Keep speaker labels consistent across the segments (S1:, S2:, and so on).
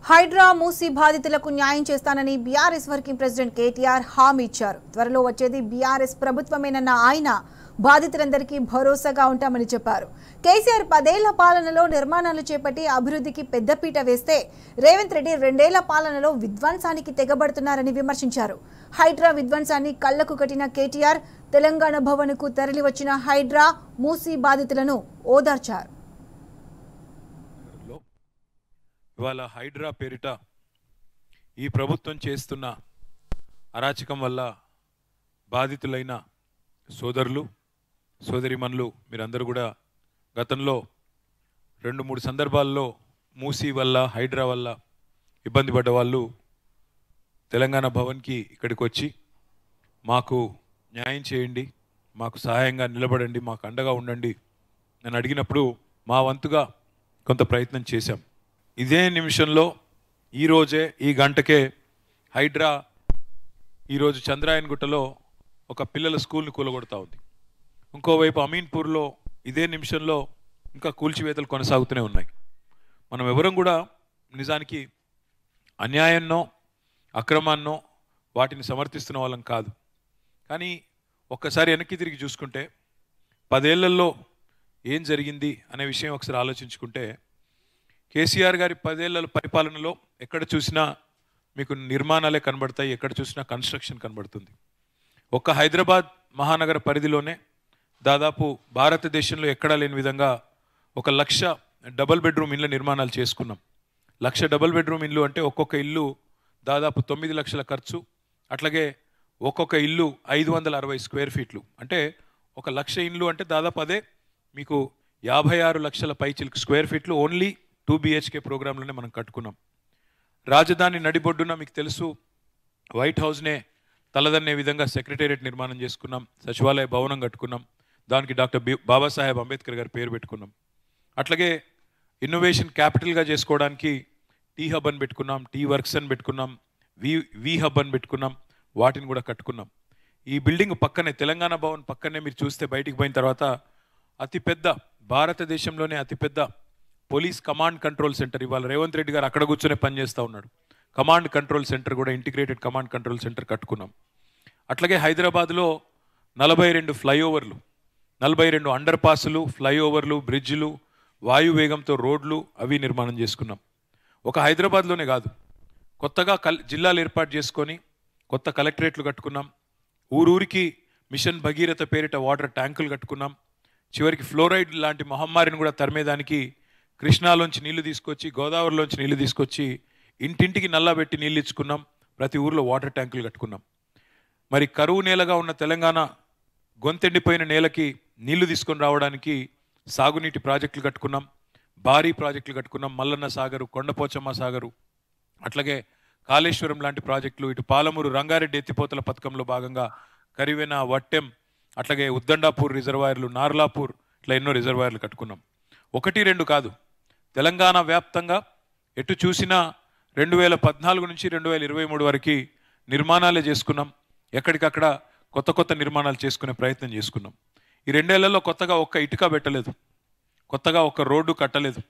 S1: హైడ్రా మూసి బాధితులకు న్యాయం చేస్తానని బీఆర్ఎస్ వర్కింగ్ ప్రెసిడెంట్ కేటీఆర్ హామీ ఇచ్చారు. త్వరలో వచ్చేది బీఆర్ఎస్ ప్రభుత్వమేనన్న ఆయన బాధితులందరికీ భరోసాగా ఉంటామని చెప్పారు. కేసీఆర్ 10 ఏళ్ల పాలనలో నిర్మాణాలు చేపట్టి అభివృద్ధికి పెద్దపీట వేస్తే రేవంత్ రెడ్డి 2 ఏళ్ల పాలనలో విధ్వంసానికి తెగబడుతున్నారని విమర్శించారు. హైడ్రా విధ్వంసాన్ని కళ్లకు కట్టిన కేటీఆర్ తెలంగాణ భవన్కు తరలివచ్చిన హైడ్రా మూసి బాధితులను ఓదార్చారు.
S2: ఇవాళ హైడ్రా పేరిట ఈ ప్రభుత్వం చేస్తున్న అరాచకం వల్ల బాధితులైన సోదరులు సోదరిమణులు మీరందరూ కూడా గతంలో 2-3 సందర్భాల్లో మూసీ వల్ల హైడ్రా వల్ల ఇబ్బంది పడ్డ వాళ్ళు తెలంగాణ భవన్కి ఇక్కడికి వచ్చి మాకు న్యాయం చేయండి, మాకు సహాయంగా నిలబడండి, మాకు అండగా ఉండండి నేను అడిగినప్పుడు మా వంతుగా కొంత ప్రయత్నం చేశాం. ఇదే నిమిషంలో ఈరోజే ఈ గంటకే హైడ్రా ఈరోజు చంద్రాయన్గుట్టలో ఒక పిల్లల స్కూల్ని కూలగొడతా ఉంది. ఇంకోవైపు అమీన్పూర్లో ఇదే నిమిషంలో ఇంకా కూల్చివేతలు కొనసాగుతూనే ఉన్నాయి. మనం ఎవరం కూడా నిజానికి అన్యాయాన్నో అక్రమాన్నో వాటిని సమర్థిస్తున్న వాళ్ళం కాదు. కానీ ఒక్కసారి వెనక్కి తిరిగి చూసుకుంటే 10 ఏళ్లలో ఏం జరిగింది అనే విషయం ఒకసారి ఆలోచించుకుంటే కేసీఆర్ గారి 10 ఏళ్ల పరిపాలనలో ఎక్కడ చూసినా మీకు నిర్మాణాలే కనబడతాయి, ఎక్కడ చూసినా కన్స్ట్రక్షన్ కనబడుతుంది. ఒక్క హైదరాబాద్ మహానగర పరిధిలోనే దాదాపు భారతదేశంలో ఎక్కడా లేని విధంగా 1,00,000 డబుల్ బెడ్రూమ్ ఇళ్ళ నిర్మాణాలు చేసుకున్నాం. 1,00,000 డబుల్ బెడ్రూమ్ ఇల్లు అంటే ఒక్కొక్క ఇల్లు దాదాపు 9 లక్షల ఖర్చు. అట్లాగే ఒక్కొక్క ఇల్లు 560 స్క్వేర్ ఫీట్లు. అంటే 1,00,000 ఇల్లు అంటే దాదాపు అదే మీకు 56 లక్షల పైచిలకు స్క్వేర్ ఫీట్లు ఓన్లీ 2 BHK ప్రోగ్రాంలోనే మనం కట్టుకున్నాం. రాజధాని నడిబొడ్డున మీకు తెలుసు వైట్ హౌస్నే తలదన్నే విధంగా సెక్రటేరియట్ నిర్మాణం చేసుకున్నాం, సచివాలయ భవనం కట్టుకున్నాం, దానికి డాక్టర్ బాబాసాహెబ్ అంబేద్కర్ గారి పేరు పెట్టుకున్నాం. అట్లాగే ఇన్నోవేషన్ క్యాపిటల్గా చేసుకోవడానికి టీ హబ్ అని పెట్టుకున్నాం, టీ వర్క్స్ అని పెట్టుకున్నాం, వి హబ్ అని పెట్టుకున్నాం, వాటిని కూడా కట్టుకున్నాం. ఈ బిల్డింగ్ పక్కనే తెలంగాణ భవన్ పక్కనే మీరు చూస్తే బయటికి పోయిన తర్వాత అతిపెద్ద భారతదేశంలోనే అతిపెద్ద పోలీస్ కమాండ్ కంట్రోల్ సెంటర్ ఇవాళ రేవంత్ రెడ్డి గారు అక్కడ కూర్చొనే పనిచేస్తూ ఉన్నాడు. కమాండ్ కంట్రోల్ సెంటర్ కూడా ఇంటిగ్రేటెడ్ కమాండ్ కంట్రోల్ సెంటర్ కట్టుకున్నాం. అట్లాగే హైదరాబాద్లో 42 ఫ్లైఓవర్లు, 42 అండర్ పాసులు, ఫ్లైఓవర్లు, బ్రిడ్జ్లు, వాయువేగంతో రోడ్లు అవి నిర్మాణం చేసుకున్నాం. ఒక హైదరాబాద్లోనే కాదు, కొత్తగా జిల్లాలు ఏర్పాటు చేసుకొని కొత్త కలెక్టరేట్లు కట్టుకున్నాం. ఊరూరికి మిషన్ భగీరథ పేరిట వాటర్ ట్యాంకులు కట్టుకున్నాం. చివరికి ఫ్లోరైడ్ లాంటి మహమ్మారిని కూడా తరిమేదానికి కృష్ణాలోంచి నీళ్లు తీసుకొచ్చి గోదావరిలోంచి నీళ్లు తీసుకొచ్చి ఇంటింటికి నల్లబెట్టి నీళ్ళు ఇచ్చుకున్నాం. ప్రతి ఊర్లో వాటర్ ట్యాంకులు కట్టుకున్నాం. మరి కరువు నేలగా ఉన్న తెలంగాణ గొంతెండిపోయిన నేలకి నీళ్లు తీసుకొని రావడానికి సాగునీటి ప్రాజెక్టులు కట్టుకున్నాం, భారీ ప్రాజెక్టులు కట్టుకున్నాం. మల్లన్న సాగరు, కొండపోచమ్మ సాగరు, అట్లాగే కాళేశ్వరం లాంటి ప్రాజెక్టులు, ఇటు పాలమూరు రంగారెడ్డి ఎత్తిపోతల పథకంలో భాగంగా కరివెన, వట్టెం, అట్లాగే ఉద్దండాపూర్ రిజర్వాయర్లు, నార్లాపూర్, ఇట్లా ఎన్నో రిజర్వాయర్లు కట్టుకున్నాం. 1-2 కాదు, తెలంగాణ వ్యాప్తంగా ఎటు చూసినా 2014 నుంచి 2023 వరకు నిర్మాణాలే చేసుకున్నాం. ఎక్కడికక్కడ కొత్త కొత్త నిర్మాణాలు చేసుకునే ప్రయత్నం చేసుకున్నాం. ఈ 2 ఏళ్లలో కొత్తగా ఒక్క ఇటుక పెట్టలేదు, కొత్తగా ఒక్క రోడ్డు కట్టలేదు,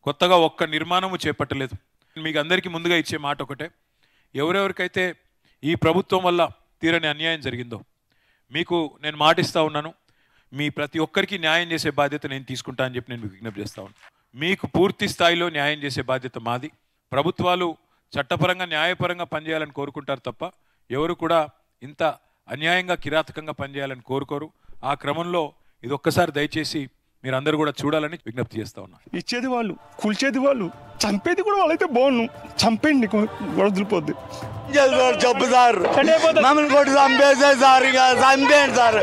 S2: కొత్తగా ఒక్క నిర్మాణము చేపట్టలేదు. మీకు అందరికీ ముందుగా ఇచ్చే మాట ఒకటే, ఎవరెవరికైతే ఈ ప్రభుత్వం వల్ల తీరని అన్యాయం జరిగిందో మీకు నేను మాటిస్తూ ఉన్నాను, మీ ప్రతి ఒక్కరికి న్యాయం చేసే బాధ్యత నేను తీసుకుంటా అని చెప్పి నేను మీకు విజ్ఞప్తి చేస్తా ఉన్నాను. మీకు పూర్తి స్థాయిలో న్యాయం చేసే బాధ్యత మాది. ప్రభుత్వాలు చట్టపరంగా న్యాయపరంగా పనిచేయాలని కోరుకుంటారు తప్ప ఎవరు కూడా ఇంత అన్యాయంగా కిరాతకంగా పనిచేయాలని కోరుకోరు. ఆ క్రమంలో ఇది ఒక్కసారి దయచేసి మీరందరూ కూడా చూడాలని విజ్ఞప్తి చేస్తా ఉన్నా.
S3: ఇచ్చేది వాళ్ళు, కూల్చేది వాళ్ళు, చంపేది కూడా వాళ్ళైతే బాగుండు, చంపేయండి వదిలిపోద్ది.
S4: చెప్పు సార్, మమ్మల్ని కొట్టి చంపేసే సార్, ఇక చంపేయండి సార్.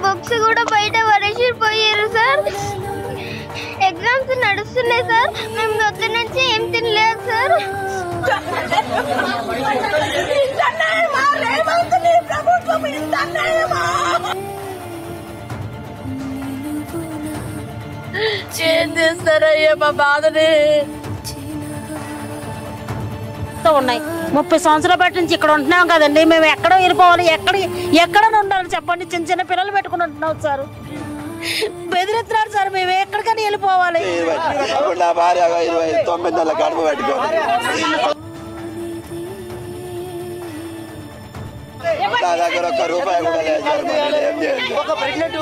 S5: బుక్స్ కూడా బయట పడేసిపోయారు సార్. ఎగ్జామ్స్ నడుస్తున్నాయి సార్. మేము పొద్దు నుంచి ఏం తినలేదు.
S6: ఏం చేస్తారయ్యా మా బాధని ఉన్నాయి. 30 సంవత్సరాల బట్టి నుంచి ఇక్కడ ఉంటున్నాం కదండి. మేము ఎక్కడ వెళ్ళిపోవాలి, ఎక్కడ ఉండాలి చెప్పండి. చిన్న చిన్న పిల్లలు పెట్టుకుని ఉంటున్నాం సార్. బెదిరిస్తున్నారు సార్. మేము ఎక్కడికైనా వెళ్ళిపోవాలి.
S4: నా దగ్గర ఒక్క రూపాయి కూడా లేదు.